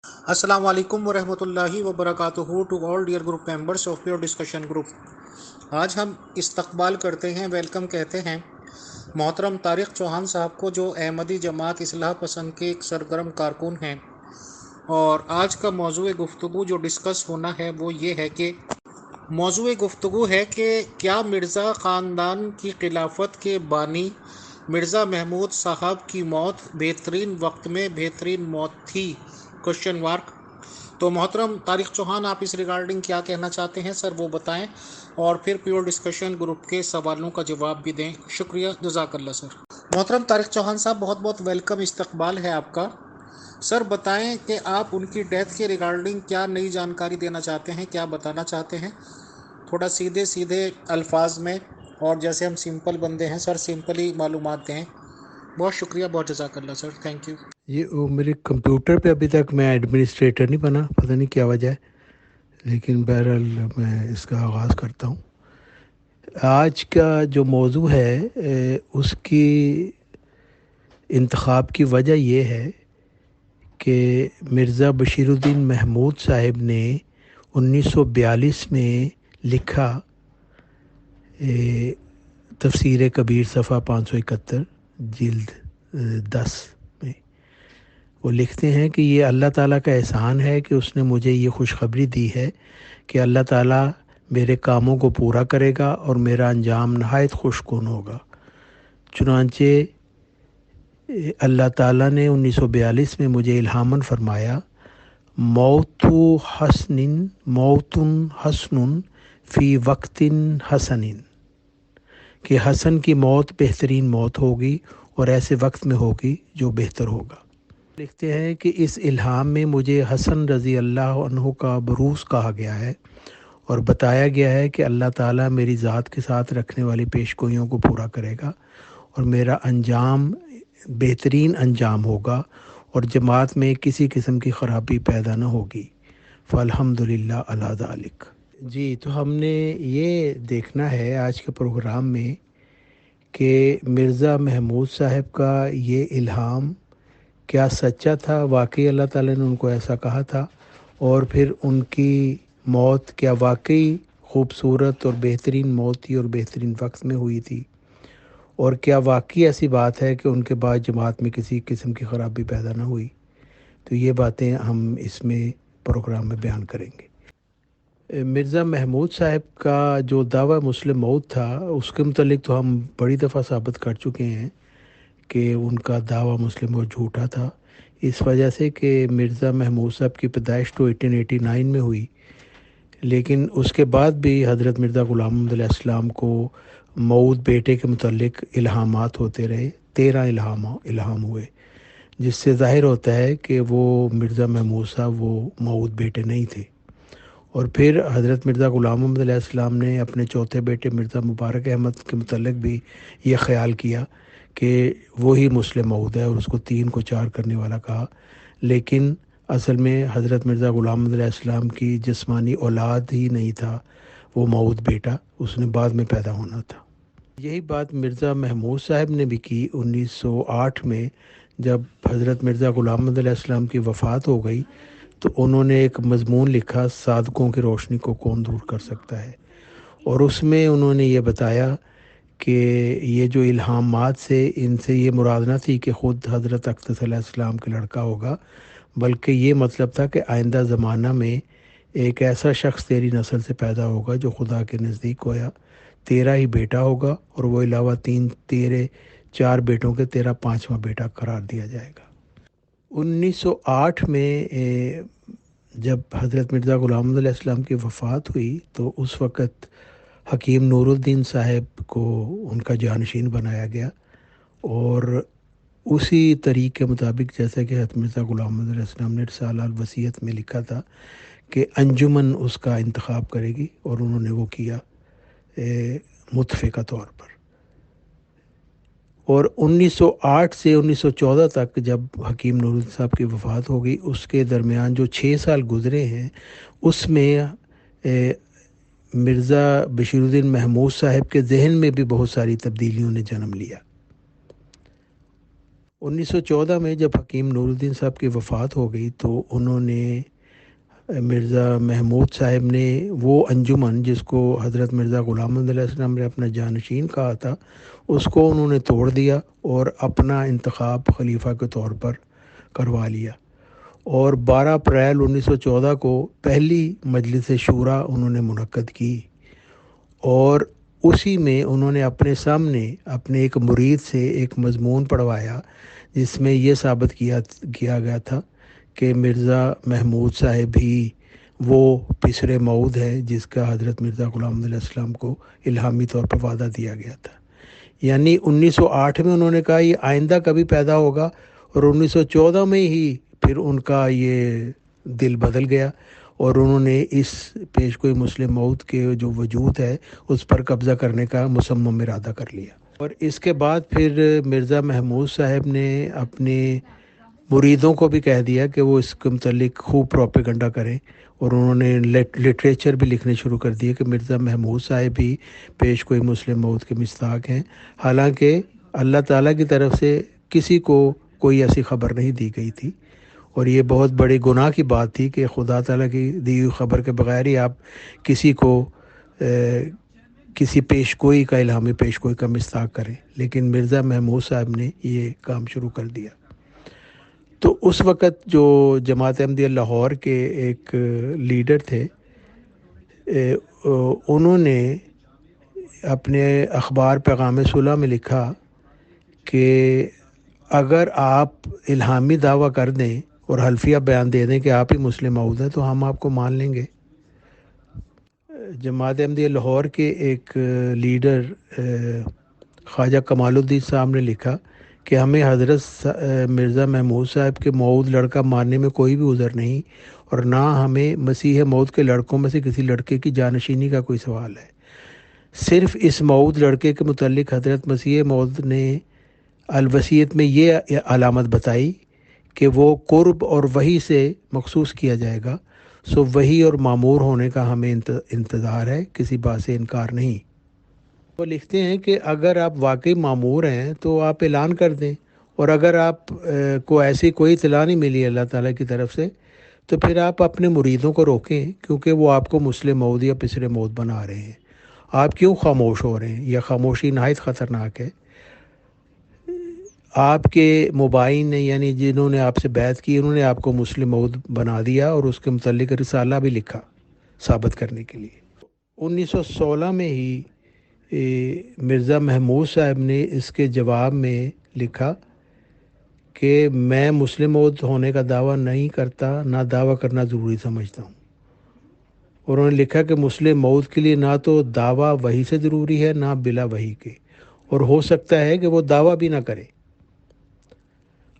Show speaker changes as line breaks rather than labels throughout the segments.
السلام علیکم ورحمۃ اللہ وبرکاتہ to all dear group members of pure discussion group. آج ہم استقبال کرتے ہیں، ویلکم کہتے ہیں محترم طارق چوہان صاحب کو، جو احمدی جماعت اصلاح پسند کے ایک سرگرم کارکن ہیں۔ اور آج کا موضوع گفتگو جو ڈسکس ہونا ہے وہ یہ ہے کہ کیا مرزا خاندان کی خلافت کے بانی مرزا محمود صاحب کی موت بہترین وقت میں بہترین موت تھی؟ Question mark. تو محترم طارق چوہان، آپ اس ریگارڈنگ کیا کہنا چاہتے ہیں سر، وہ بتائیں، اور پھر پیور ڈسکشن گروپ کے سوالوں کا جواب بھی دیں۔ شکریہ، جزاک اللہ سر۔ محترم طارق چوہان صاحب، بہت بہت ویلکم، استقبال ہے آپ کا۔ سر بتائیں کہ آپ ان کی ڈیتھ کے ریگارڈنگ کیا نئی جانکاری دینا چاہتے ہیں، کیا بتانا چاہتے ہیں، تھوڑا سیدھے سیدھے الفاظ میں، اور جیسے ہم سمپل بندے ہیں سر، سمپلی معلومات دیں۔ بہت شکریہ، بہت جزاک اللہ سر، تھینک یو۔
میرے کمپیوٹر پہ ابھی تک میں ایڈمنسٹریٹر نہیں بنا، پتہ نہیں کیا وجہ ہے، لیکن بہرحال میں اس کا آغاز کرتا ہوں۔ آج کا جو موضوع ہے اس کی انتخاب کی وجہ یہ ہے کہ مرزا بشیر الدین محمود صاحب نے 1942 میں لکھا تفسیر کبیر صفحہ 571 جلد 10 میں وہ لکھتے ہیں کہ یہ اللہ تعالیٰ کا احسان ہے کہ اس نے مجھے یہ خوشخبری دی ہے کہ اللہ تعالیٰ میرے کاموں کو پورا کرے گا اور میرا انجام نہایت خوشگوار ہوگا۔ چنانچہ اللہ تعالیٰ نے 1942 میں مجھے الہاماً فرمایا، موت حسن فی وقت حسن، کہ حسن کی موت بہترین موت ہوگی اور ایسے وقت میں ہوگی جو بہتر ہوگا۔ لکھتے ہیں کہ اس الہام میں مجھے حسن رضی اللہ عنہ کا بروز کہا گیا ہے اور بتایا گیا ہے کہ اللہ تعالیٰ میری ذات کے ساتھ رکھنے والی پیشگوئیوں کو پورا کرے گا اور میرا انجام بہترین انجام ہوگا اور جماعت میں کسی قسم کی خرابی پیدا نہ ہوگی۔ فالحمدللہ علی ذالک۔ جی، تو ہم نے یہ دیکھنا ہے آج کے پروگرام میں کہ مرزا محمود صاحب کا یہ الہام کیا سچا تھا، واقعی اللہ تعالیٰ نے ان کو ایسا کہا تھا، اور پھر ان کی موت کیا واقعی خوبصورت اور بہترین موت تھی اور بہترین وقت میں ہوئی تھی، اور کیا واقعی ایسی بات ہے کہ ان کے بعد جماعت میں کسی قسم کی خرابی پیدا نہ ہوئی۔ تو یہ باتیں ہم اس میں پروگرام میں بیان کریں گے۔ مرزا محمود صاحب کا جو دعویٰ مسلم موت تھا، اس کے متعلق تو ہم بڑی دفعہ ثابت کر چکے ہیں کہ ان کا دعویٰ مسلم موت جھوٹا تھا، اس وجہ سے کہ مرزا محمود صاحب کی پیدائش تو 1889 میں ہوئی، لیکن اس کے بعد بھی حضرت مرزا غلام محمد علیہ السلام کو موعود بیٹے کے متعلق الہامات ہوتے رہے، 13 الہام ہوئے، جس سے ظاہر ہوتا ہے کہ وہ مرزا محمود صاحب وہ موعود بیٹے نہیں تھے۔ اور پھر حضرت مرزا غلام محمد علیہ السلام نے اپنے چوتھے بیٹے مرزا مبارک احمد کے متعلق بھی یہ خیال کیا کہ وہی مسلم موعود ہے، اور اس کو 3 کو 4 کرنے والا کہا، لیکن اصل میں حضرت مرزا غلام محمد علیہ السلام کی جسمانی اولاد ہی نہیں تھا وہ موعود بیٹا، اس نے بعد میں پیدا ہونا تھا۔ یہی بات مرزا محمود صاحب نے بھی کی 1908 میں، جب حضرت مرزا غلام محمد علیہ السلام کی وفات ہو گئی تو انہوں نے ایک مضمون لکھا، صادقوں کی روشنی کو کون دور کر سکتا ہے، اور اس میں انہوں نے یہ بتایا کہ یہ جو الہامات سے ان سے یہ مراد نہ تھی کہ خود حضرت اقدس علیہ السلام کا لڑکا ہوگا، بلکہ یہ مطلب تھا کہ آئندہ زمانہ میں ایک ایسا شخص تیری نسل سے پیدا ہوگا جو خدا کے نزدیک ہویا، تیرا ہی بیٹا ہوگا، اور وہ علاوہ 4 بیٹوں کے تیرا 5واں بیٹا قرار دیا جائے گا۔ 1908 میں جب حضرت مرزا غلام محمد علیہ السلام کی وفات ہوئی تو اس وقت حکیم نور الدین صاحب کو ان کا جانشین بنایا گیا، اور اسی طریق کے مطابق جیسا کہ حضرت مرزا غلام محمد علیہ السلام نے رسالہ الوصیت میں لکھا تھا کہ انجمن اس کا انتخاب کرے گی، اور انہوں نے وہ کیا متفقہ طور پر۔ اور 1908 سے 1914 تک جب حکیم نور الدین صاحب کی وفات ہو گئی، اس کے درمیان جو 6 سال گزرے ہیں، اس میں مرزا بشیر الدین محمود صاحب کے ذہن میں بھی بہت ساری تبدیلیوں نے جنم لیا۔ 1914 میں جب حکیم نور الدین صاحب کی وفات ہو گئی تو انہوں نے مرزا محمود صاحب نے وہ انجمن جس کو حضرت مرزا غلام محمد علیہ السلام نے اپنا جانشین کہا تھا اس کو انہوں نے توڑ دیا اور اپنا انتخاب خلیفہ کے طور پر کروا لیا، اور 12 اپریل 1914 کو پہلی مجلس شورا انہوں نے منعقد کی، اور اسی میں انہوں نے اپنے سامنے اپنے ایک مرید سے ایک مضمون پڑھوایا جس میں یہ ثابت کیا گیا تھا کہ مرزا محمود صاحب ہی وہ پسر موعود ہے جس کا حضرت مرزا غلام علیہ السلام کو الہامی طور پر وعدہ دیا گیا تھا۔ یعنی 1908 میں انہوں نے کہا یہ آئندہ کبھی پیدا ہوگا، اور 1914 میں ہی پھر ان کا یہ دل بدل گیا اور انہوں نے اس پیشگوئی مسلم موعود کے جو وجود ہے اس پر قبضہ کرنے کا مصمم ارادہ کر لیا۔ اور اس کے بعد پھر مرزا محمود صاحب نے اپنے مریدوں کو بھی کہہ دیا کہ وہ اس کے متعلق خوب پروپیگنڈا کریں، اور انہوں نے لٹریچر بھی لکھنے شروع کر دیے کہ مرزا محمود صاحب بھی پیشگوئی مسلم موعود کے مصداق ہیں، حالانکہ اللہ تعالیٰ کی طرف سے کسی کو کوئی ایسی خبر نہیں دی گئی تھی، اور یہ بہت بڑے گناہ کی بات تھی کہ خدا تعالیٰ کی دی ہوئی خبر کے بغیر ہی آپ کسی کو کسی پیشگوئی کا الہامی پیشگوئی کا مصداق کریں، لیکن مرزا محمود صاحب نے یہ کام شروع کر دیا۔ تو اس وقت جو جماعت احمدیہ لاہور کے ایک لیڈر تھے، انہوں نے اپنے اخبار پیغام صلح میں لکھا کہ اگر آپ الہامی دعویٰ کر دیں اور حلفیہ بیان دے دیں کہ آپ ہی مسلم موعود ہیں تو ہم آپ کو مان لیں گے۔ جماعت احمدیہ لاہور کے ایک لیڈر خواجہ کمال الدین صاحب نے لکھا کہ ہمیں حضرت مرزا محمود صاحب کے موعود لڑکا ماننے میں کوئی بھی عذر نہیں، اور نہ ہمیں مسیح موعود کے لڑکوں میں سے کسی لڑکے کی جانشینی کا کوئی سوال ہے۔ صرف اس موعود لڑکے کے متعلق حضرت مسیح موعود نے الوصیت میں یہ علامت بتائی کہ وہ قرب اور وحی سے مخصوص کیا جائے گا، سو وحی اور معمور ہونے کا ہمیں انتظار ہے، کسی بات سے انکار نہیں۔ وہ لکھتے ہیں کہ اگر آپ واقعی معمور ہیں تو آپ اعلان کر دیں، اور اگر آپ کو ایسی کوئی اطلاع نہیں ملی اللہ تعالیٰ کی طرف سے تو پھر آپ اپنے مریدوں کو روکیں، کیونکہ وہ آپ کو مسلم موعود یا پسر موعود بنا رہے ہیں۔ آپ کیوں خاموش ہو رہے ہیں؟ یہ خاموشی نہایت خطرناک ہے۔ آپ کے مبائن نے یعنی جنہوں نے آپ سے بیعت کی انہوں نے آپ کو مسلم موعود بنا دیا اور اس کے متعلق رسالہ بھی لکھا ثابت کرنے کے لیے۔ 1916 میں ہی مرزا محمود صاحب نے اس کے جواب میں لکھا کہ میں مسلم موعود ہونے کا دعویٰ نہیں کرتا، نہ دعویٰ کرنا ضروری سمجھتا ہوں، اور انہوں نے لکھا کہ مسلم موعود کے لیے نہ تو دعویٰ وحی سے ضروری ہے نہ بلا وحی کے، اور ہو سکتا ہے کہ وہ دعویٰ بھی نہ کرے۔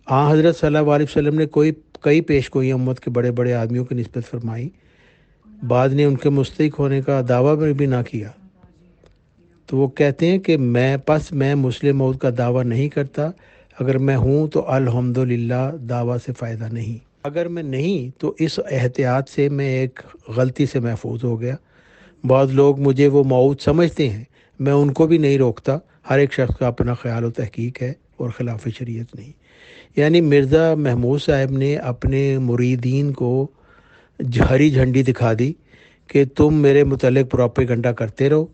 حضرت صلی اللہ علیہ وسلم نے کئی پیشگوئیاں امت کے بڑے بڑے آدمیوں کی نسبت فرمائی، بعد نے ان کے مستحق ہونے کا دعویٰ بھی نہ کیا۔ تو وہ کہتے ہیں کہ میں مسلم موعود کا دعویٰ نہیں کرتا، اگر میں ہوں تو الحمدللہ دعویٰ سے فائدہ نہیں، اگر میں نہیں تو اس احتیاط سے میں ایک غلطی سے محفوظ ہو گیا۔ بعض لوگ مجھے وہ موعود سمجھتے ہیں، میں ان کو بھی نہیں روکتا، ہر ایک شخص کا اپنا خیال و تحقیق ہے اور خلاف شریعت نہیں۔ یعنی مرزا محمود صاحب نے اپنے مریدین کو ہری جھنڈی دکھا دی کہ تم میرے متعلق پروپیگنڈا کرتے رہو،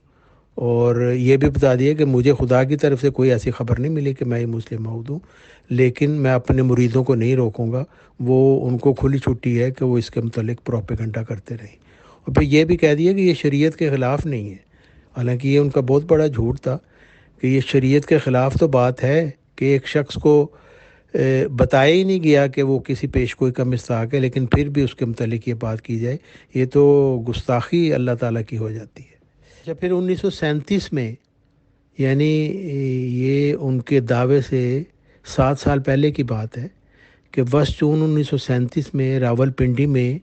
اور یہ بھی بتا دیا کہ مجھے خدا کی طرف سے کوئی ایسی خبر نہیں ملی کہ میں مسلم موعود ہوں، لیکن میں اپنے مریدوں کو نہیں روکوں گا، وہ ان کو کھلی چھٹی ہے کہ وہ اس کے متعلق پروپیگنڈا کرتے رہیں۔ اور پھر یہ بھی کہہ دیا کہ یہ شریعت کے خلاف نہیں ہے، حالانکہ یہ ان کا بہت بڑا جھوٹ تھا کہ یہ شریعت کے خلاف تو بات ہے کہ ایک شخص کو بتایا ہی نہیں گیا کہ وہ کسی پیشگوئی کا مصداق ہے، لیکن پھر بھی اس کے متعلق یہ بات کی جائے، یہ تو گستاخی اللہ تعالیٰ کی ہو جاتی ہے۔ جب پھر 1937 میں یعنی یہ ان کے دعوے سے 7 سال پہلے کی بات ہے کہ 10 جون 1937 میں راول پنڈی میں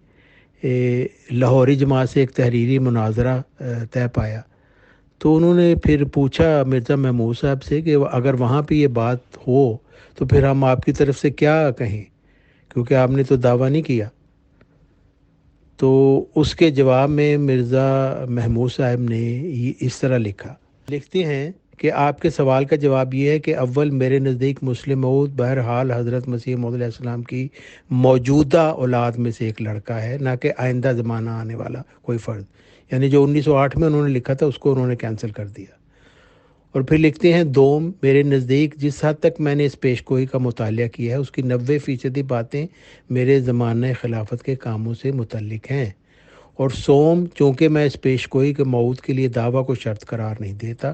لاہوری جماعت سے ایک تحریری مناظرہ طے پایا، تو انہوں نے پھر پوچھا مرزا محمود صاحب سے کہ اگر وہاں پہ یہ بات ہو تو پھر ہم آپ کی طرف سے کیا کہیں، کیونکہ آپ نے تو دعویٰ نہیں کیا۔ تو اس کے جواب میں مرزا محمود صاحب نے اس طرح لکھتے ہیں کہ آپ کے سوال کا جواب یہ ہے کہ اول میرے نزدیک مسلم موعود بہرحال حضرت مسیح موعود علیہ السلام کی موجودہ اولاد میں سے ایک لڑکا ہے، نہ کہ آئندہ زمانہ آنے والا کوئی فرد، یعنی جو 1908 میں انہوں نے لکھا تھا اس کو انہوں نے کینسل کر دیا۔ اور پھر لکھتے ہیں دوم، میرے نزدیک جس حد تک میں نے اس پیش گوئی کا مطالعہ کیا ہے اس کی 90% باتیں میرے زمانہ خلافت کے کاموں سے متعلق ہیں۔ اور سوم، چونکہ میں اس پیش گوئی کے موعود کے لیے دعویٰ کو شرط قرار نہیں دیتا،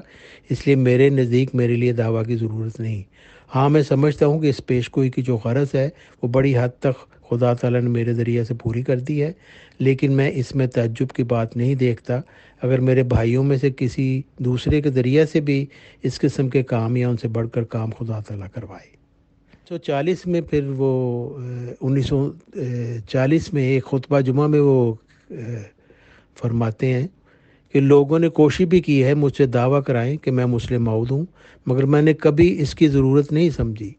اس لیے میرے نزدیک میرے لیے دعویٰ کی ضرورت نہیں۔ ہاں، میں سمجھتا ہوں کہ اس پیش گوئی کی جو غرض ہے وہ بڑی حد تک خدا تعالیٰ نے میرے ذریعے سے پوری کر دی ہے، لیکن میں اس میں تعجب کی بات نہیں دیکھتا اگر میرے بھائیوں میں سے کسی دوسرے کے ذریعے سے بھی اس قسم کے کام یا ان سے بڑھ کر کام خدا تعالیٰ کروائے۔ 1940 میں پھر وہ 1940 میں ایک خطبہ جمعہ میں وہ فرماتے ہیں کہ لوگوں نے کوشش بھی کی ہے مجھ سے دعویٰ کرائیں کہ میں مسلم موعود ہوں، مگر میں نے کبھی اس کی ضرورت نہیں سمجھی۔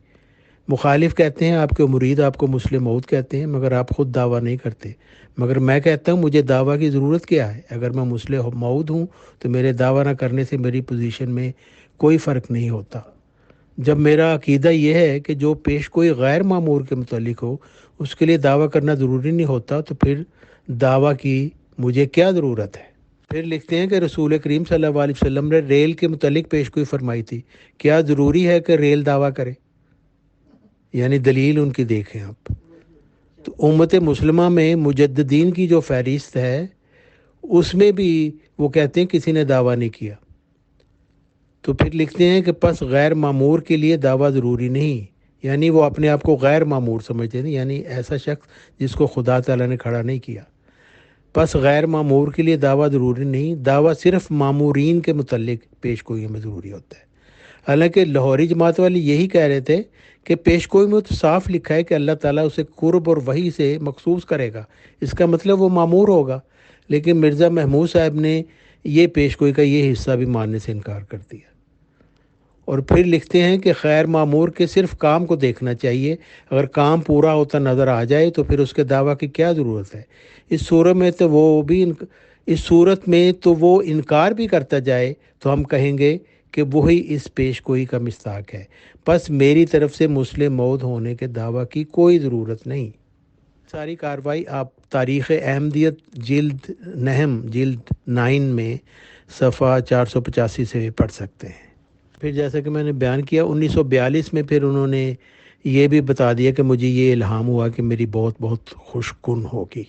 مخالف کہتے ہیں آپ کے مرید آپ کو مسلم موعود کہتے ہیں، مگر آپ خود دعویٰ نہیں کرتے۔ مگر میں کہتا ہوں مجھے دعویٰ کی ضرورت کیا ہے؟ اگر میں مسلم موعود ہوں تو میرے دعویٰ نہ کرنے سے میری پوزیشن میں کوئی فرق نہیں ہوتا۔ جب میرا عقیدہ یہ ہے کہ جو پیش کوئی غیر معمور کے متعلق ہو اس کے لیے دعویٰ کرنا ضروری نہیں ہوتا، تو پھر دعویٰ کی مجھے کیا ضرورت ہے؟ پھر لکھتے ہیں کہ رسول کریم صلی اللہ علیہ وسلم نے ریل کے متعلق پیش گوئی فرمائی تھی، کیا ضروری ہے کہ ریل دعویٰ کرے؟ یعنی دلیل ان کی دیکھیں آپ۔ تو امت مسلمہ میں مجددین کی جو فہرست ہے اس میں بھی وہ کہتے ہیں کسی نے دعویٰ نہیں کیا۔ تو پھر لکھتے ہیں کہ پس غیر معمور کے لیے دعویٰ ضروری نہیں، یعنی وہ اپنے آپ کو غیر معمور سمجھتے ہیں، یعنی ایسا شخص جس کو خدا تعالیٰ نے کھڑا نہیں کیا۔ پس غیر معمور کے لیے دعویٰ ضروری نہیں، دعویٰ صرف معمورین کے متعلق پیش گوئی میں ضروری ہوتا ہے۔ حالانکہ لاہوری جماعت والے یہی کہہ رہے تھے کہ پیش گوئی میں تو صاف لکھا ہے کہ اللہ تعالیٰ اسے قرب اور وحی سے مخصوص کرے گا، اس کا مطلب وہ معمور ہوگا، لیکن مرزا محمود صاحب نے یہ پیش گوئی کا یہ حصہ بھی ماننے سے انکار کر دیا۔ اور پھر لکھتے ہیں کہ خیر معمور کے صرف کام کو دیکھنا چاہیے، اگر کام پورا ہوتا نظر آ جائے تو پھر اس کے دعویٰ کی کیا ضرورت ہے؟ اس صورت میں تو وہ انکار بھی کرتا جائے تو ہم کہیں گے کہ وہی اس پیش گوئی کا مصداق ہے۔ پس میری طرف سے مسلم موعود ہونے کے دعویٰ کی کوئی ضرورت نہیں۔ ساری کاروائی آپ تاریخ احمدیت جلد 9 میں صفحہ 485 سے پڑھ سکتے ہیں۔ پھر جیسا کہ میں نے بیان کیا 1942 میں پھر انہوں نے یہ بھی بتا دیا کہ مجھے یہ الہام ہوا کہ میری بہت بہت خوش کن ہوگی،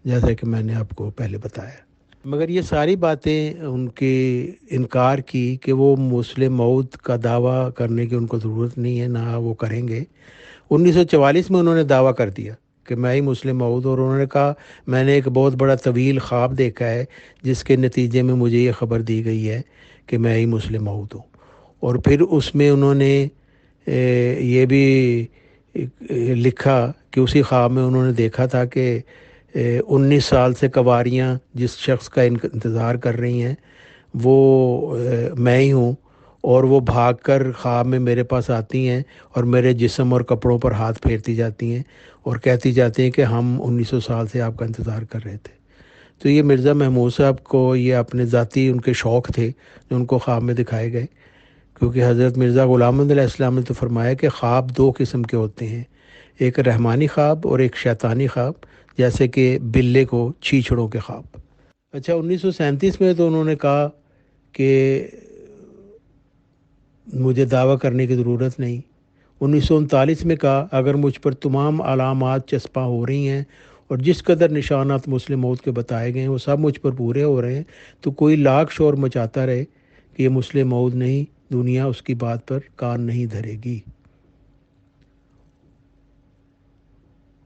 جیسا کہ میں نے آپ کو پہلے بتایا۔ مگر یہ ساری باتیں ان کے انکار کی کہ وہ مسلم موعود کا دعویٰ کرنے کی ان کو ضرورت نہیں ہے، نہ وہ کریں گے۔ 1944 میں انہوں نے دعویٰ کر دیا کہ میں ہی مسلم موعود، اور انہوں نے کہا میں نے ایک بہت بڑا طویل خواب دیکھا ہے جس کے نتیجے میں مجھے یہ خبر دی گئی ہے کہ میں ہی مسلم موعود ہوں۔ اور پھر اس میں انہوں نے یہ بھی لکھا کہ اسی خواب میں انہوں نے دیکھا تھا کہ 19 سال سے کنواریاں جس شخص کا انتظار کر رہی ہیں وہ میں ہی ہوں، اور وہ بھاگ کر خواب میں میرے پاس آتی ہیں اور میرے جسم اور کپڑوں پر ہاتھ پھیرتی جاتی ہیں اور کہتی جاتی ہیں کہ ہم 1900 سال سے آپ کا انتظار کر رہے تھے۔ تو یہ مرزا محمود صاحب کو یہ اپنے ذاتی ان کے شوق تھے جو ان کو خواب میں دکھائے گئے، کیونکہ حضرت مرزا غلام محمد علیہ السلام نے تو فرمایا کہ خواب 2 قسم کے ہوتے ہیں، ایک رحمانی خواب اور ایک شیطانی خواب، جیسے کہ بلے کو چیچڑوں کے خواب۔ اچھا 1937 میں تو انہوں نے کہا کہ مجھے دعویٰ کرنے کی ضرورت نہیں۔ 1939 میں کہا اگر مجھ پر تمام علامات چسپاں ہو رہی ہیں اور جس قدر نشانات مسلم موعود کے بتائے گئے ہیں وہ سب مجھ پر پورے ہو رہے ہیں تو کوئی لاکھ شور مچاتا رہے کہ یہ مسلم موعود نہیں، دنیا اس کی بات پر کان نہیں دھرے گی۔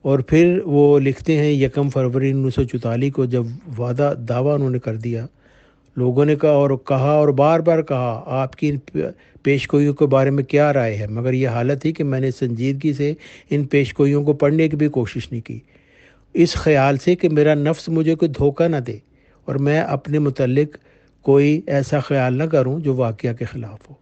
اور پھر وہ لکھتے ہیں 1 فروری 1944 کو جب دعویٰ انہوں نے کر دیا، لوگوں نے کہا اور بار بار کہا آپ کی پیش گوئیوں کے بارے میں کیا رائے ہے، مگر یہ حالت تھی کہ میں نے سنجیدگی سے ان پیش گوئیوں کو پڑھنے کی بھی کوشش نہیں کی، اس خیال سے کہ میرا نفس مجھے کوئی دھوکہ نہ دے اور میں اپنے متعلق کوئی ایسا خیال نہ کروں جو واقعہ کے خلاف ہو۔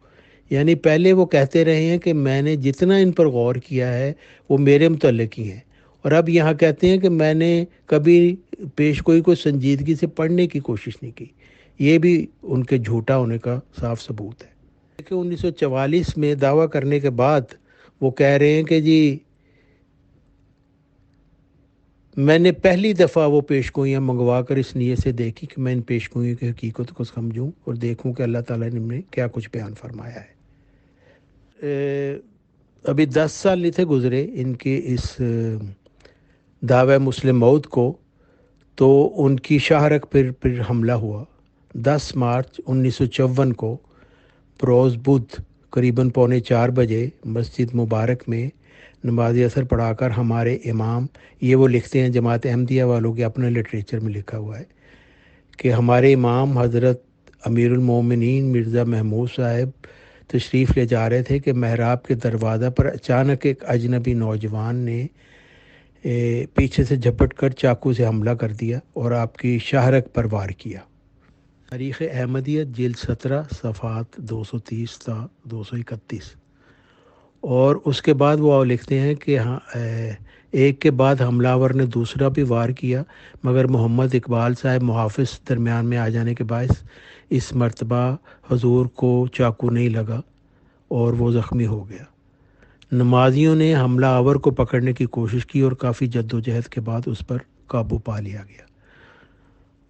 یعنی پہلے وہ کہتے رہے ہیں کہ میں نے جتنا ان پر غور کیا ہے وہ میرے متعلق ہی ہیں، اور اب یہاں کہتے ہیں کہ میں نے کبھی پیش گوئی کو سنجیدگی سے پڑھنے کی کوشش نہیں کی۔ یہ بھی ان کے جھوٹا ہونے کا صاف ثبوت ہے۔ کہ 1944 میں دعویٰ کرنے کے بعد وہ کہہ رہے ہیں کہ جی میں نے پہلی دفعہ وہ پیش گوئیاں منگوا کر اس نیت سے دیکھی کہ میں ان پیش گوئیوں کی حقیقت کو سمجھوں اور دیکھوں کہ اللہ تعالیٰ نے ہمیں کیا کچھ بیان فرمایا ہے۔ ابھی 10 سال نہیں تھے گزرے ان کے اس دعوی مسلم موت کو، تو ان کی شاہرگ پھر حملہ ہوا 10 مارچ 1954 کو بروز بدھ قریباً 3:45 بجے مسجد مبارک میں نماز اثر پڑھا کر ہمارے امام، یہ وہ لکھتے ہیں جماعت احمدیہ والوں کے اپنے لٹریچر میں لکھا ہوا ہے کہ ہمارے امام حضرت امیر المومنین مرزا محمود صاحب تشریف لے جا رہے تھے کہ محراب کے دروازہ پر اچانک ایک اجنبی نوجوان نے پیچھے سے جھپٹ کر چاقو سے حملہ کر دیا اور آپ کی شاہرگ پر وار کیا۔ تاریخ احمدیت جلد 17 صفحات 230 تا 231۔ اور اس کے بعد وہ لکھتے ہیں کہ ایک کے بعد حملہ آور نے دوسرا بھی وار کیا، مگر محمد اقبال صاحب محافظ درمیان میں آ جانے کے باعث اس مرتبہ حضور کو چاقو نہیں لگا اور وہ زخمی ہو گیا۔ نمازیوں نے حملہ آور کو پکڑنے کی کوشش کی اور کافی جد و جہد کے بعد اس پر قابو پا لیا گیا،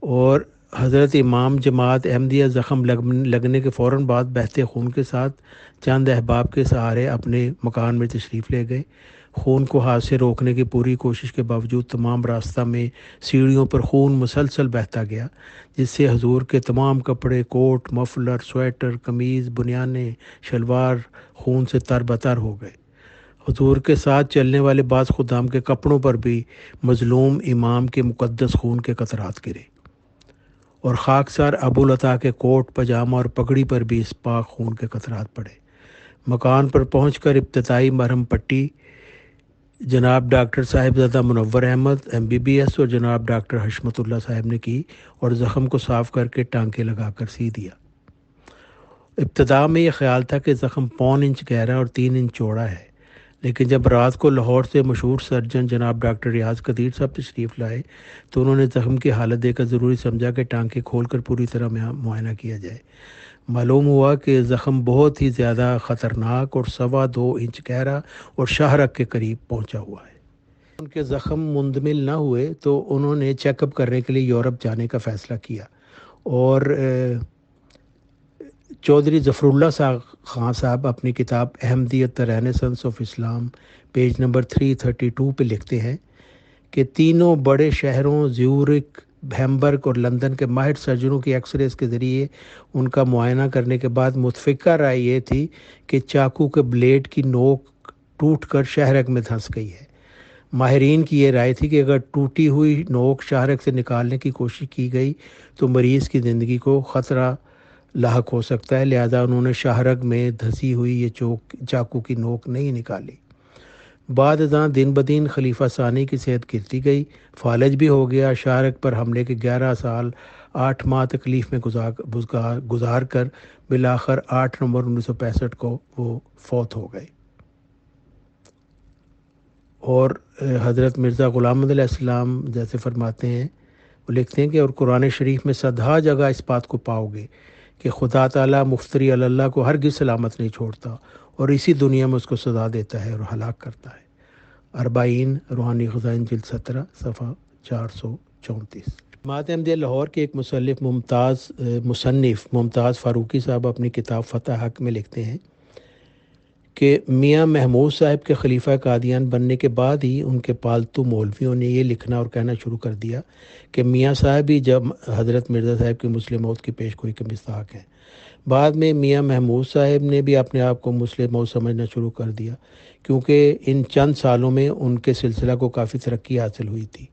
اور حضرت امام جماعت احمدیہ زخم لگنے کے فوراً بعد بہتے خون کے ساتھ چند احباب کے سہارے اپنے مکان میں تشریف لے گئے۔ خون کو ہاتھ سے روکنے کی پوری کوشش کے باوجود تمام راستہ میں سیڑھیوں پر خون مسلسل بہتا گیا، جس سے حضور کے تمام کپڑے، کوٹ، مفلر، سویٹر، قمیض، بنیانیں، شلوار خون سے تر بتر ہو گئے۔ حضور کے ساتھ چلنے والے بعض خدام کے کپڑوں پر بھی مظلوم امام کے مقدس خون کے قطرات گرے، اور خاکسار ابو العطا کے کوٹ، پاجامہ اور پگڑی پر بھی اس پاک خون کے قطرات پڑے۔ مکان پر پہنچ کر ابتدائی مرہم پٹی جناب ڈاکٹر صاحبزادہ منور احمد MBBS اور جناب ڈاکٹر حشمت اللہ صاحب نے کی، اور زخم کو صاف کر کے ٹانکے لگا کر سی دیا۔ ابتدا میں یہ خیال تھا کہ زخم 1.25 انچ گہرا اور 3 انچ چوڑا ہے، لیکن جب رات کو لاہور سے مشہور سرجن جناب ڈاکٹر ریاض قدیر صاحب تشریف لائے تو انہوں نے زخم کی حالت دیکھ کر ضروری سمجھا کہ ٹانکے کھول کر پوری طرح معائنہ کیا جائے۔ معلوم ہوا کہ زخم بہت ہی زیادہ خطرناک اور 2.25 انچ گہرا اور شاہرگ کے قریب پہنچا ہوا ہے۔ ان کے زخم مندمل نہ ہوئے تو انہوں نے چیک اپ کرنے کے لیے یورپ جانے کا فیصلہ کیا، اور چودھری ظفر اللہ خان صاحب اپنی کتاب Ahmadiyyat renaissance of Islam page number 332 پہ لکھتے ہیں کہ تینوں بڑے شہروں زیورک، ہیمبرگ اور لندن کے ماہر سرجنوں کی ایکس ریز کے ذریعے ان کا معائنہ کرنے کے بعد متفقہ رائے یہ تھی کہ چاقو کے بلیڈ کی نوک ٹوٹ کر شاہرگ میں دھنس گئی ہے۔ ماہرین کی یہ رائے تھی کہ اگر ٹوٹی ہوئی نوک شاہرگ سے نکالنے کی کوشش کی گئی تو مریض کی زندگی کو خطرہ لاحق ہو سکتا ہے، لہذا انہوں نے شاہرگ میں دھسی ہوئی یہ چاقو کی نوک نہیں نکالی۔ بعد ازاں دن بدن خلیفہ ثانی کی صحت گرتی گئی، فالج بھی ہو گیا۔ شاہرگ پر حملے کے 11 سال 8 ماہ تکلیف میں گزار کر بالآخر 8 نومبر 1965 کو وہ فوت ہو گئے۔ اور حضرت مرزا غلام محمد علیہ السلام جیسے فرماتے ہیں، وہ لکھتے ہیں کہ اور قرآن شریف میں 100 جگہ اس بات کو پاؤ گے کہ خدا تعالیٰ مفتری علی اللہ کو ہرگز سلامت نہیں چھوڑتا، اور اسی دنیا میں اس کو سزا دیتا ہے اور ہلاک کرتا ہے۔ 40 روحانی خزائن جلد 17 صفحہ 434۔ جماعت احمدیہ لاہور کے ایک مصنف ممتاز فاروقی صاحب اپنی کتاب فتح حق میں لکھتے ہیں کہ میاں محمود صاحب کے خلیفہ قادیان بننے کے بعد ہی ان کے پالتو مولویوں نے یہ لکھنا اور کہنا شروع کر دیا کہ میاں صاحب ہی جب حضرت مرزا صاحب کی مسلم موت کی پیش گوئی کے مستحق ہیں۔ بعد میں میاں محمود صاحب نے بھی اپنے آپ کو مسلم موت سمجھنا شروع کر دیا، کیونکہ ان چند سالوں میں ان کے سلسلہ کو کافی ترقی حاصل ہوئی تھی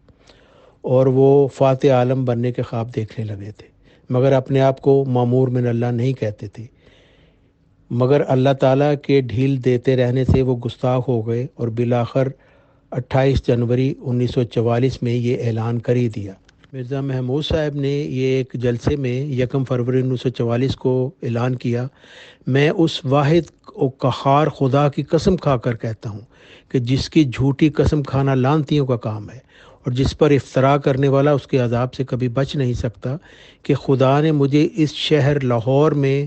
اور وہ فاتح عالم بننے کے خواب دیکھنے لگے تھے، مگر اپنے آپ کو مامور من اللہ نہیں کہتے تھے، مگر اللہ تعالیٰ کے ڈھیل دیتے رہنے سے وہ گستاخ ہو گئے اور بالآخر 28 جنوری 1944 میں یہ اعلان کر ہی دیا۔ مرزا محمود صاحب نے یہ ایک جلسے میں 1 فروری 1944 کو اعلان کیا، میں اس واحد و قہار خدا کی قسم کھا کر کہتا ہوں کہ جس کی جھوٹی قسم کھانا لعنتیوں کا کام ہے اور جس پر افترا کرنے والا اس کے عذاب سے کبھی بچ نہیں سکتا، کہ خدا نے مجھے اس شہر لاہور میں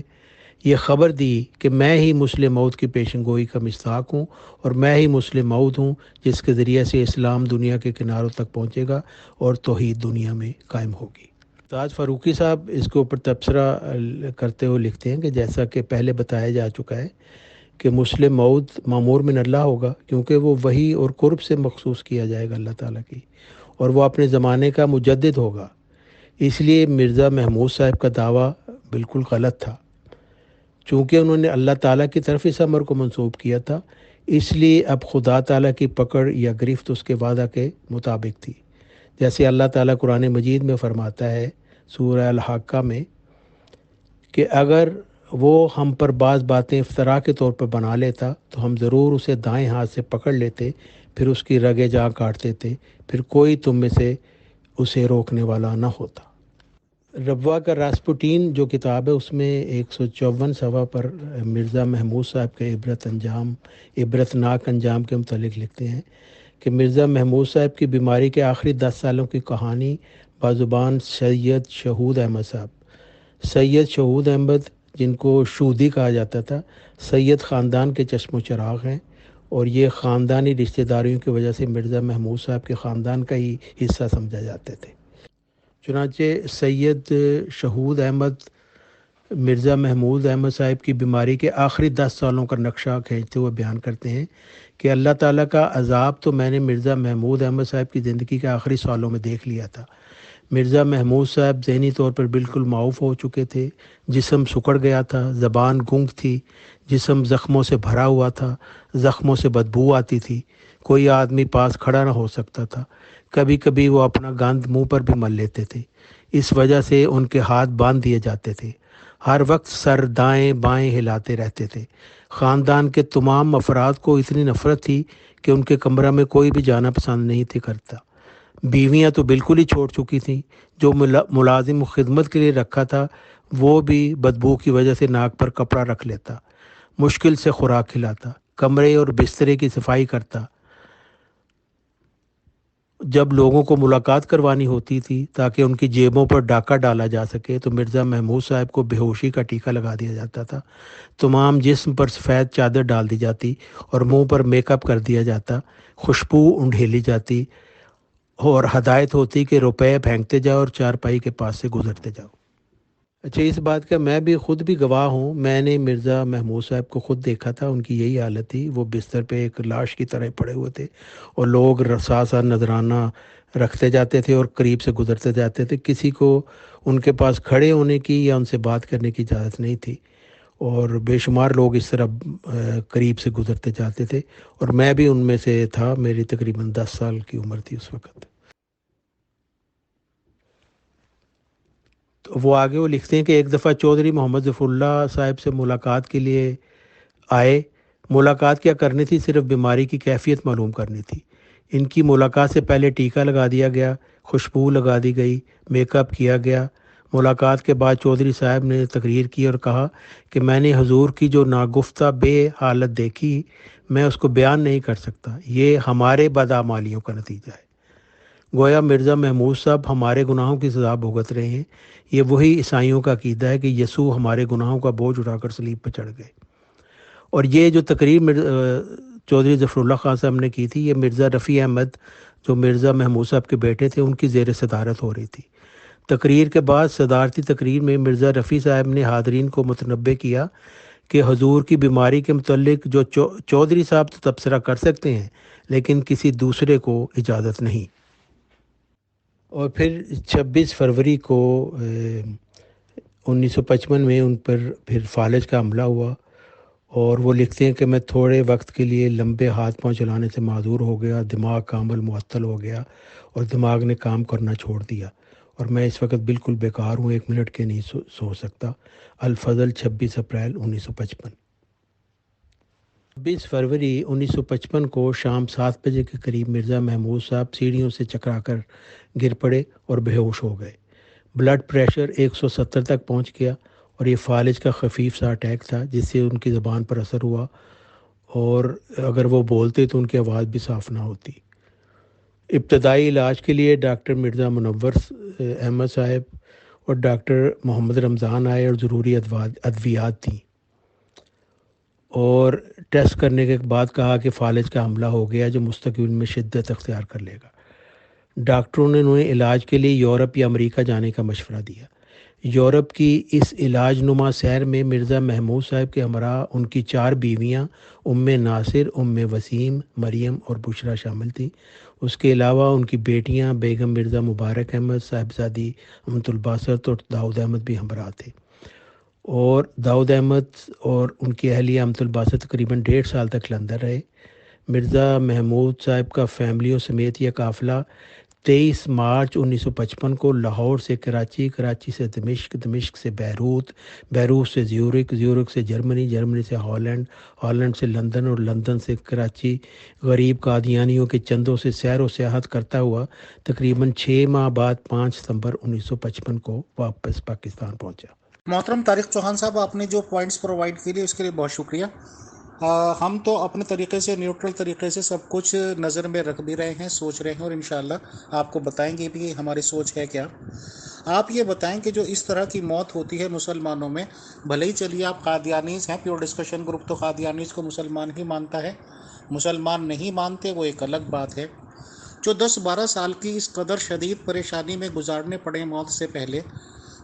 یہ خبر دی کہ میں ہی مسلم موعود کی پیشن گوئی کا مصداق ہوں اور میں ہی مسلم موعود ہوں جس کے ذریعے سے اسلام دنیا کے کناروں تک پہنچے گا اور توحید دنیا میں قائم ہوگی۔ استاد فاروقی صاحب اس کے اوپر تبصرہ کرتے ہوئے لکھتے ہیں کہ جیسا کہ پہلے بتایا جا چکا ہے کہ مسلم موعود مامور من اللہ ہوگا، کیونکہ وہ وحی اور قرب سے مخصوص کیا جائے گا اللہ تعالیٰ کی، اور وہ اپنے زمانے کا مجدد ہوگا۔ اس لیے مرزا محمود صاحب کا دعویٰ بالکل غلط تھا، چونکہ انہوں نے اللہ تعالیٰ کی طرف اس امر کو منسوب کیا تھا، اس لیے اب خدا تعالیٰ کی پکڑ یا گرفت اس کے وعدہ کے مطابق تھی۔ جیسے اللہ تعالیٰ قرآن مجید میں فرماتا ہے سورہ الحاقہ میں کہ اگر وہ ہم پر بعض باتیں افتراء کے طور پر بنا لیتا تو ہم ضرور اسے دائیں ہاتھ سے پکڑ لیتے، پھر اس کی رگیں جاں کاٹتے تھے، پھر کوئی تم میں سے اسے روکنے والا نہ ہوتا۔ ربوہ کا راسپوٹین جو کتاب ہے اس میں 154 صفحہ پر مرزا محمود صاحب کے عبرتناک انجام کے متعلق لکھتے ہیں کہ مرزا محمود صاحب کی بیماری کے آخری 10 سالوں کی کہانی بازبان سید شہود احمد صاحب، سید شہود احمد جن کو شودی کہا جاتا تھا، سید خاندان کے چشم و چراغ ہیں، اور یہ خاندانی رشتہ داریوں کی وجہ سے مرزا محمود صاحب کے خاندان کا ہی حصہ سمجھا جاتے تھے۔ چنانچہ سید شہود احمد مرزا محمود احمد صاحب کی بیماری کے آخری 10 سالوں کا نقشہ کھینچتے ہوئے بیان کرتے ہیں کہ اللہ تعالیٰ کا عذاب تو میں نے مرزا محمود احمد صاحب کی زندگی کے آخری سالوں میں دیکھ لیا تھا۔ مرزا محمود صاحب ذہنی طور پر بالکل معاف ہو چکے تھے، جسم سکڑ گیا تھا، زبان گنگ تھی، جسم زخموں سے بھرا ہوا تھا، زخموں سے بدبو آتی تھی، کوئی آدمی پاس کھڑا نہ ہو سکتا تھا، کبھی کبھی وہ اپنا گند منہ پر بھی مل لیتے تھے، اس وجہ سے ان کے ہاتھ باندھ دیے جاتے تھے، ہر وقت سر دائیں بائیں ہلاتے رہتے تھے۔ خاندان کے تمام افراد کو اتنی نفرت تھی کہ ان کے کمرہ میں کوئی بھی جانا پسند نہیں تھی کرتا۔ بیویاں تو بالکل ہی چھوڑ چکی تھیں، جو ملازم خدمت کے لیے رکھا تھا وہ بھی بدبو کی وجہ سے ناک پر کپڑا رکھ لیتا، مشکل سے خوراک کھلاتا، کمرے اور بسترے کی صفائی کرتا۔ جب لوگوں کو ملاقات کروانی ہوتی تھی تاکہ ان کی جیبوں پر ڈاکہ ڈالا جا سکے تو مرزا محمود صاحب کو بے ہوشی کا ٹیکہ لگا دیا جاتا تھا، تمام جسم پر سفید چادر ڈال دی جاتی اور منہ پر میک اپ کر دیا جاتا، خوشبو انڈھیلی جاتی اور ہدایت ہوتی کہ روپے پھینکتے جاؤ اور چارپائی کے پاس سے گزرتے جاؤ۔ اچھا، اس بات کا میں بھی خود بھی گواہ ہوں، میں نے مرزا محمود صاحب کو خود دیکھا تھا، ان کی یہی حالت تھی، وہ بستر پہ ایک لاش کی طرح پڑے ہوئے تھے اور لوگ ساتھ ساتھ نذرانہ رکھتے جاتے تھے اور قریب سے گزرتے جاتے تھے، کسی کو ان کے پاس کھڑے ہونے کی یا ان سے بات کرنے کی اجازت نہیں تھی، اور بے شمار لوگ اس طرح قریب سے گزرتے جاتے تھے، اور میں بھی ان میں سے تھا، میری تقریباً 10 سال کی عمر تھی اس وقت۔ وہ آگے وہ لکھتے ہیں کہ ایک دفعہ چودھری محمد ظفر اللہ صاحب سے ملاقات کے لیے آئے۔ ملاقات کیا کرنی تھی، صرف بیماری کی کیفیت معلوم کرنی تھی۔ ان کی ملاقات سے پہلے ٹیکہ لگا دیا گیا، خوشبو لگا دی گئی، میک اپ کیا گیا۔ ملاقات کے بعد چودھری صاحب نے تقریر کی اور کہا کہ میں نے حضور کی جو ناگفتہ بے حالت دیکھی میں اس کو بیان نہیں کر سکتا، یہ ہمارے بدعمالیوں کا نتیجہ ہے۔ گویا مرزا محمود صاحب ہمارے گناہوں کی سزا بھگت رہے ہیں۔ یہ وہی عیسائیوں کا عقیدہ ہے کہ یسوع ہمارے گناہوں کا بوجھ اٹھا کر صلیب پہ چڑھ گئے۔ اور یہ جو تقریر چودھری ظفر اللہ خان صاحب نے کی تھی، یہ مرزا رفیع احمد جو مرزا محمود صاحب کے بیٹے تھے ان کی زیر صدارت ہو رہی تھی۔ تقریر کے بعد صدارتی تقریر میں مرزا رفیع صاحب نے حاضرین کو متنبہ کیا کہ حضور کی بیماری کے متعلق جو چودھری صاحب تو تبصرہ کر سکتے ہیں لیکن کسی دوسرے کو اجازت نہیں۔ اور پھر 26 فروری کو 1955 میں ان پر پھر فالج کا حملہ ہوا، اور وہ لکھتے ہیں کہ میں تھوڑے وقت کے لیے لمبے ہاتھ پاؤں چلانے سے معذور ہو گیا، دماغ کامل معطل ہو گیا اور دماغ نے کام کرنا چھوڑ دیا، اور میں اس وقت بالکل بیکار ہوں، 1 منٹ کے نہیں سو سکتا۔ الفضل 26 اپریل 1955۔ 26 فروری 1955 کو شام 7 بجے کے قریب مرزا محمود صاحب سیڑھیوں سے چکرا کر گر پڑے اور بے ہوش ہو گئے۔ بلڈ پریشر 170 تک پہنچ گیا، اور یہ فالج کا خفیف سا اٹیک تھا جس سے ان کی زبان پر اثر ہوا، اور اگر وہ بولتے تو ان کی آواز بھی صاف نہ ہوتی۔ ابتدائی علاج کے لیے ڈاکٹر مرزا منور احمد صاحب اور ڈاکٹر محمد رمضان آئے اور ضروری ادویات دیں۔ اور ٹیسٹ کرنے کے بعد کہا کہ فالج کا حملہ ہو گیا جو مستقبل میں شدت اختیار کر لے گا۔ ڈاکٹروں نے انہیں علاج کے لیے یورپ یا امریکہ جانے کا مشورہ دیا۔ یورپ کی اس علاج نما سیر میں مرزا محمود صاحب کے ہمراہ ان کی 4 بیویاں ام ناصر، ام وسیم، مریم اور بشرا شامل تھیں۔ اس کے علاوہ ان کی بیٹیاں بیگم مرزا مبارک احمد، صاحبزادی امت الباسط اور داؤد احمد بھی ہمراہ تھے، اور داؤد احمد اور ان کی اہلیہ امت الباسط تقریباً 1.5 سال تک لندن رہے۔ مرزا محمود صاحب کا فیملیوں سمیت یہ قافلہ 23 مارچ 1955 کو لاہور سے کراچی، کراچی سے دمشق، دمشق سے بیروت، بیروت سے زیورک، زیورک سے جرمنی، جرمنی سے ہالینڈ، ہالینڈ سے لندن اور لندن سے کراچی غریب قادیانیوں کے چندوں سے سیر و سیاحت کرتا ہوا تقریباً 6 ماہ بعد 5 ستمبر 1955 کو واپس پاکستان پہنچا۔
محترم طارق چوہان صاحب، آپ نے جو پوائنٹس پرووائڈ کیے اس کے لیے بہت شکریہ۔ ہم تو اپنے طریقے سے، نیوٹرل طریقے سے سب کچھ نظر میں رکھ بھی رہے ہیں، سوچ رہے ہیں، اور انشاءاللہ آپ کو بتائیں گے بھی ہماری سوچ ہے کیا۔ آپ یہ بتائیں کہ جو اس طرح کی موت ہوتی ہے مسلمانوں میں، بھلے ہی چلیے آپ قادیانیز ہیں، پیور ڈسکشن گروپ تو قادیانیز کو مسلمان ہی مانتا ہے، مسلمان نہیں مانتے وہ ایک الگ بات ہے۔ جو 10-12 سال کی اس قدر شدید پریشانی میں گزارنے پڑے موت سے پہلے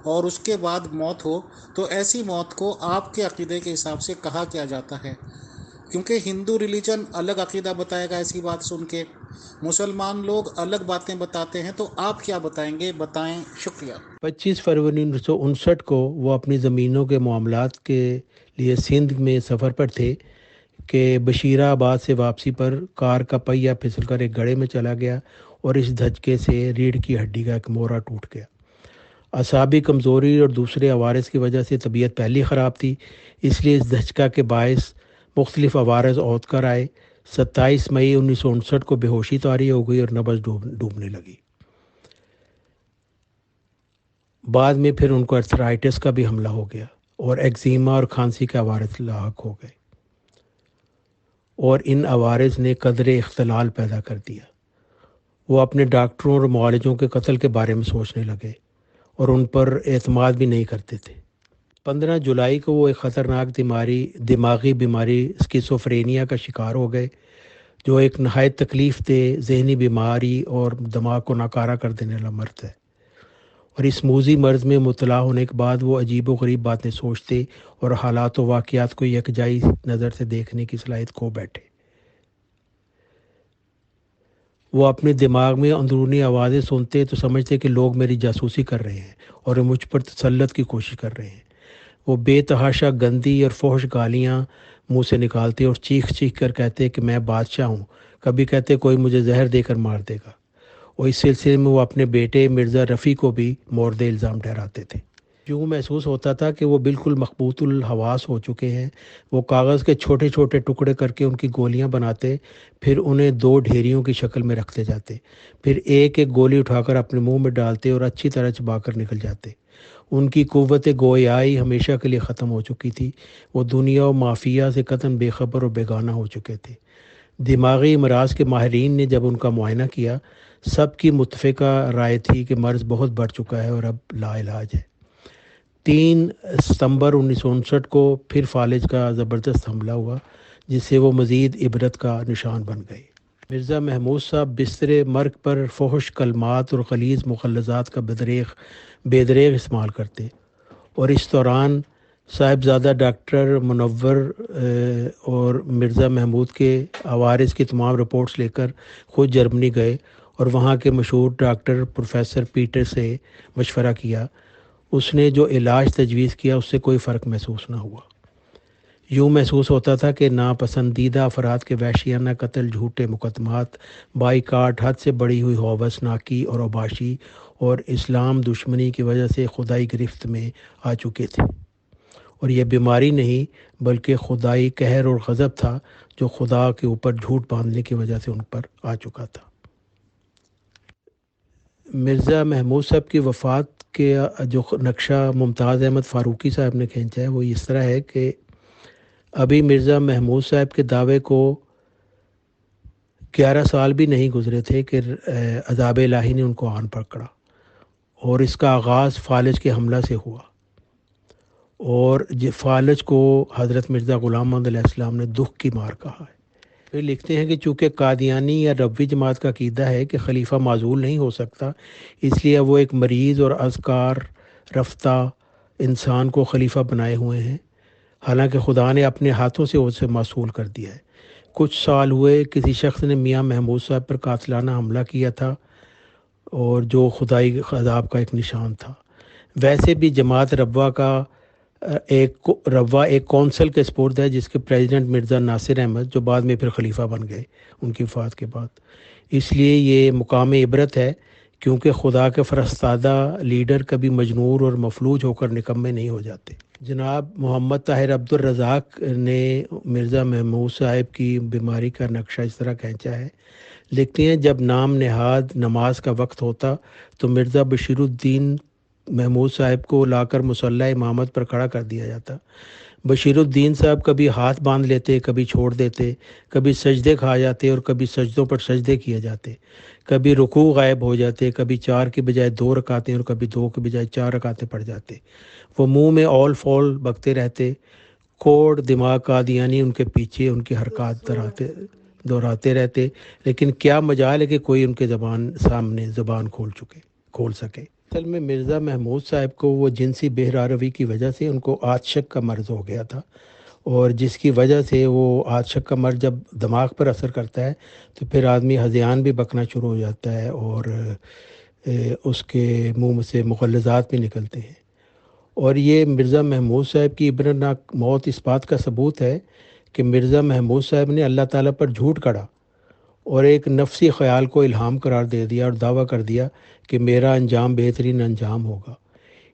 اور اس کے بعد موت ہو، تو ایسی موت کو آپ کے عقیدے کے حساب سے کہا کیا جاتا ہے؟ کیونکہ ہندو ریلیجن الگ عقیدہ بتائے گا ایسی بات سن کے، مسلمان لوگ الگ باتیں بتاتے ہیں، تو آپ کیا بتائیں گے؟ بتائیں، شکریہ۔
25 فروری 1959 کو وہ اپنی زمینوں کے معاملات کے لیے سندھ میں سفر پر تھے کہ بشیرہ آباد سے واپسی پر کار کا پہیہ پھسل کر ایک گڑھے میں چلا گیا اور اس دھچکے سے ریڑھ کی ہڈی کا ایک مورا ٹوٹ گیا۔ اعصابی کمزوری اور دوسرے عوارض کی وجہ سے طبیعت پہلی خراب تھی، اس لیے اس دھچکا کے باعث مختلف عوارض عہد کر آئے۔ 27 مئی 1959 کو بے ہوشی طاری ہو گئی اور نبض ڈوبنے لگی۔ بعد میں پھر ان کو ارتھرائٹس کا بھی حملہ ہو گیا اور ایگزیما اور کھانسی کے عوارض لاحق ہو گئے، اور ان عوارض نے قدر اختلال پیدا کر دیا۔ وہ اپنے ڈاکٹروں اور معالجوں کے قتل کے بارے میں سوچنے لگے اور ان پر اعتماد بھی نہیں کرتے تھے۔ 15 جولائی کو وہ ایک خطرناک دماغی بیماری اسکیزوفرینیا کا شکار ہو گئے، جو ایک نہایت تکلیف دہ ذہنی بیماری اور دماغ کو ناکارہ کر دینے والا مرض ہے، اور اس موذی مرض میں مبتلا ہونے کے بعد وہ عجیب و غریب باتیں سوچتے اور حالات و واقعات کو یکجائی نظر سے دیکھنے کی صلاحیت کھو بیٹھے۔ وہ اپنے دماغ میں اندرونی آوازیں سنتے تو سمجھتے کہ لوگ میری جاسوسی کر رہے ہیں اور مجھ پر تسلط کی کوشش کر رہے ہیں۔ وہ بے تحاشا گندی اور فحش گالیاں منہ سے نکالتے اور چیخ چیخ کر کہتے کہ میں بادشاہ ہوں، کبھی کہتے کوئی مجھے زہر دے کر مار دے گا، اور اس سلسلے میں وہ اپنے بیٹے مرزا رفیع کو بھی مورد الزام ٹھہراتے تھے۔ یوں محسوس ہوتا تھا کہ وہ بالکل مخبوط الحواس ہو چکے ہیں۔ وہ کاغذ کے چھوٹے چھوٹے ٹکڑے کر کے ان کی گولیاں بناتے، پھر انہیں 2 ڈھیریوں کی شکل میں رکھتے جاتے، پھر ایک ایک گولی اٹھا کر اپنے منہ میں ڈالتے اور اچھی طرح چبا کر نکل جاتے۔ ان کی قوت گویائی ہمیشہ کے لیے ختم ہو چکی تھی۔ وہ دنیا و مافیا سے قطعاً بے خبر اور بیگانہ ہو چکے تھے۔ دماغی امراض کے ماہرین نے جب ان کا معائنہ کیا، سب کی متفقہ رائے تھی کہ مرض بہت بڑھ چکا ہے اور اب لا علاج ہے۔ 3 ستمبر 1959 کو پھر فالج کا زبردست حملہ ہوا، جس سے وہ مزید عبرت کا نشان بن گئے۔ مرزا محمود صاحب بستر مرگ پر فحش کلمات اور غلیظ مغلظات کا بے دریغ استعمال کرتے، اور اس دوران صاحبزادہ ڈاکٹر منور اور مرزا محمود کے عوارض کی تمام رپورٹس لے کر خود جرمنی گئے اور وہاں کے مشہور ڈاکٹر پروفیسر پیٹر سے مشورہ کیا۔ اس نے جو علاج تجویز کیا اس سے کوئی فرق محسوس نہ ہوا۔ یوں محسوس ہوتا تھا کہ ناپسندیدہ افراد کے وحشیانہ قتل، جھوٹے مقدمات، بائیکاٹ، حد سے بڑھی ہوئی ہوسناکی اور اوباشی اور اسلام دشمنی کی وجہ سے خدائی گرفت میں آ چکے تھے، اور یہ بیماری نہیں بلکہ خدائی قہر اور غضب تھا جو خدا کے اوپر جھوٹ باندھنے کی وجہ سے ان پر آ چکا تھا۔ مرزا محمود صاحب کی وفات کے جو نقشہ ممتاز احمد فاروقی صاحب نے کھینچا ہے وہ اس طرح ہے کہ ابھی مرزا محمود صاحب کے دعوے کو 11 سال بھی نہیں گزرے تھے کہ عذاب الہی نے ان کو آن پکڑا، اور اس کا آغاز فالج کے حملہ سے ہوا، اور فالج کو حضرت مرزا غلام محمد علیہ السلام نے دکھ کی مار کہا ہے۔ پھر لکھتے ہیں کہ چونکہ قادیانی یا ربوی جماعت کا عقیدہ ہے کہ خلیفہ معزول نہیں ہو سکتا، اس لیے وہ ایک مریض اور اذکار رفتہ انسان کو خلیفہ بنائے ہوئے ہیں، حالانکہ خدا نے اپنے ہاتھوں سے اسے معصول کر دیا ہے۔ کچھ سال ہوئے کسی شخص نے میاں محمود صاحب پر قاتلانہ حملہ کیا تھا، اور جو خدائی عذاب کا ایک نشان تھا۔ ویسے بھی جماعت روا ایک کونسل کے سپرد ہے، جس کے پریزیڈنٹ مرزا ناصر احمد، جو بعد میں پھر خلیفہ بن گئے ان کی وفات کے بعد۔ اس لیے یہ مقام عبرت ہے، کیونکہ خدا کے فرستادہ لیڈر کبھی مجنون اور مفلوج ہو کر نکمے نہیں ہو جاتے۔ جناب محمد طاہر عبد الرزاق نے مرزا محمود صاحب کی بیماری کا نقشہ اس طرح کھینچا ہے۔ لکھتے ہیں جب نام نہاد نماز کا وقت ہوتا تو مرزا بشیر الدین محمود صاحب کو لا کر مصلی امامت پر کھڑا کر دیا جاتا۔ بشیر الدین صاحب کبھی ہاتھ باندھ لیتے، کبھی چھوڑ دیتے، کبھی سجدے کھا جاتے اور کبھی سجدوں پر سجدے کیے جاتے، کبھی رکوع غائب ہو جاتے، کبھی 4 کی بجائے 2 رکعتیں اور کبھی 2 کی بجائے 4 رکعتیں پڑھ جاتے۔ وہ منہ میں اول فول بکتے رہتے، کوڑ دماغ قادیانی ان کے پیچھے ان کی حرکات دہراتے رہتے، لیکن کیا مجال ہے کہ کوئی ان کے سامنے زبان کھول سکے۔ اصل میں مرزا محمود صاحب کو وہ جنسی بہراروی کی وجہ سے ان کو آتشک کا مرض ہو گیا تھا، اور جس کی وجہ سے وہ آتشک کا مرض جب دماغ پر اثر کرتا ہے تو پھر آدمی ہذیان بھی بکنا شروع ہو جاتا ہے، اور اس کے منہ سے مغلظات بھی نکلتے ہیں۔ اور یہ مرزا محمود صاحب کی عبرتناک موت اس بات کا ثبوت ہے کہ مرزا محمود صاحب نے اللہ تعالیٰ پر جھوٹ کڑا اور ایک نفسی خیال کو الہام قرار دے دیا اور دعویٰ کر دیا کہ میرا انجام بہترین انجام ہوگا۔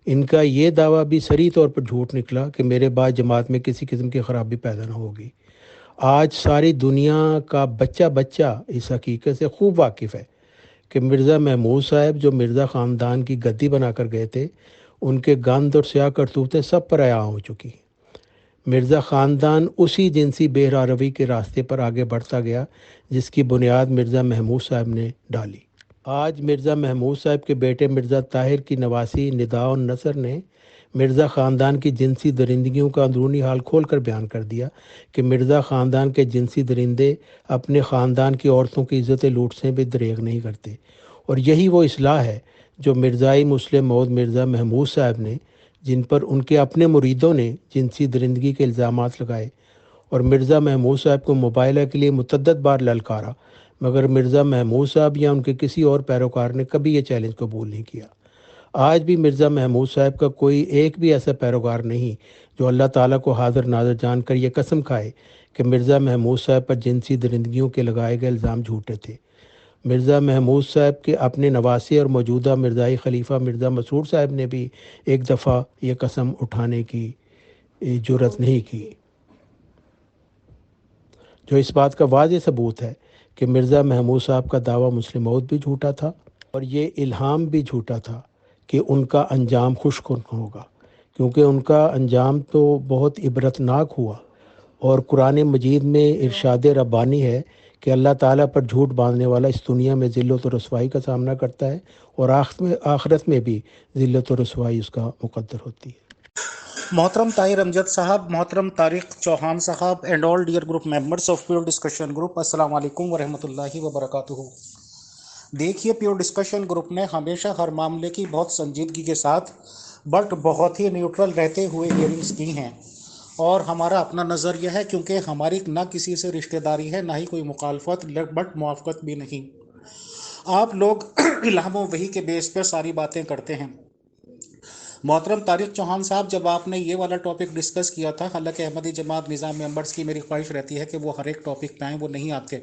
ان کا یہ دعویٰ بھی صریح طور پر جھوٹ نکلا کہ میرے بعد جماعت میں کسی قسم کی خرابی پیدا نہ ہوگی۔ آج ساری دنیا کا بچہ اس حقیقت سے خوب واقف ہے کہ مرزا محمود صاحب جو مرزا خاندان کی گدی بنا کر گئے تھے، ان کے گند اور سیاہ کرتوتیں سب پر عیاں ہو چکی ہیں۔ مرزا خاندان اسی جنسی بہراروی کے راستے پر آگے بڑھتا گیا جس کی بنیاد مرزا محمود صاحب نے ڈالی۔ آج مرزا محمود صاحب کے بیٹے مرزا طاہر کی نواسی ندا النصر نے مرزا خاندان کی جنسی درندگیوں کا اندرونی حال کھول کر بیان کر دیا کہ مرزا خاندان کے جنسی درندے اپنے خاندان کی عورتوں کی عزتیں لوٹ سے بھی دریغ نہیں کرتے، اور یہی وہ اصلاح ہے جو مرزائی مسلم موعود مرزا محمود صاحب نے، جن پر ان کے اپنے مریدوں نے جنسی درندگی کے الزامات لگائے اور مرزا محمود صاحب کو مباہلہ کے لیے متعدد بار للکارا، مگر مرزا محمود صاحب یا ان کے کسی اور پیروکار نے کبھی یہ چیلنج قبول نہیں کیا۔ آج بھی مرزا محمود صاحب کا کوئی ایک بھی ایسا پیروکار نہیں جو اللہ تعالیٰ کو حاضر ناظر جان کر یہ قسم کھائے کہ مرزا محمود صاحب پر جنسی درندگیوں کے لگائے گئے الزام جھوٹے تھے۔ مرزا محمود صاحب کے اپنے نواسے اور موجودہ مرزائی خلیفہ مرزا مسرور صاحب نے بھی ایک دفعہ یہ قسم اٹھانے کی جرات نہیں کی، جو اس بات کا واضح ثبوت ہے کہ مرزا محمود صاحب کا دعویٰ مسلم موعود بھی جھوٹا تھا اور یہ الہام بھی جھوٹا تھا کہ ان کا انجام خوش کن ہوگا، کیونکہ ان کا انجام تو بہت عبرتناک ہوا۔ اور قرآن مجید میں ارشاد ربانی ہے کہ اللہ تعالیٰ پر جھوٹ باندھنے والا اس دنیا میں ذلت و رسوائی کا سامنا کرتا ہے، اور آخرت میں بھی ذلت و رسوائی اس کا مقدر ہوتی ہے۔
محترم طاہر امجد صاحب، محترم طارق چوہان صاحب and all dear group members of pure discussion group, السلام علیکم ورحمۃ اللہ وبرکاتہ۔ دیکھیے، پیور ڈسکشن گروپ نے ہمیشہ ہر معاملے کی بہت سنجیدگی کے ساتھ بٹ بہت ہی نیوٹرل رہتے ہوئے ہیئرنگز کی ہیں، اور ہمارا اپنا نظریہ ہے، کیونکہ ہماری نہ کسی سے رشتہ داری ہے، نہ ہی کوئی مخالفت، بٹ موافقت بھی نہیں۔ آپ لوگ الہام و وحی کے بیس پر ساری باتیں کرتے ہیں۔ محترم طارق چوہان صاحب، جب آپ نے یہ والا ٹاپک ڈسکس کیا تھا، حالانکہ احمدی جماعت نظام ممبرس کی میری خواہش رہتی ہے کہ وہ ہر ایک ٹاپک پہ آئیں، وہ نہیں آتے،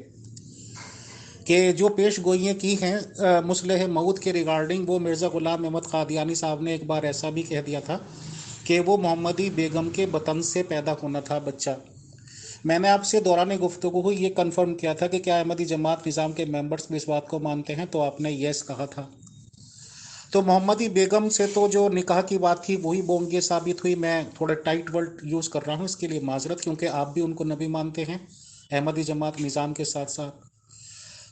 کہ جو پیش گوئیاں کی ہیں مصلح موعود کے ریگارڈنگ، وہ مرزا غلام احمد قادیانی صاحب نے ایک بار ایسا بھی کہہ دیا تھا کہ وہ محمدی بیگم کے بطن سے پیدا ہونا تھا بچہ۔ میں نے آپ سے دوران گفتگو یہ کنفرم کیا تھا کہ کیا احمدی جماعت نظام کے ممبرس بھی اس بات کو مانتے ہیں، تو آپ نے یس کہا تھا۔ تو محمدی بیگم سے تو جو نکاح کی بات تھی وہی بونگی ثابت ہوئی۔ میں تھوڑے ٹائٹ ورڈ یوز کر رہا ہوں، اس کے لیے معذرت، کیونکہ آپ بھی ان کو نبی مانتے ہیں احمدی جماعت نظام کے ساتھ ساتھ۔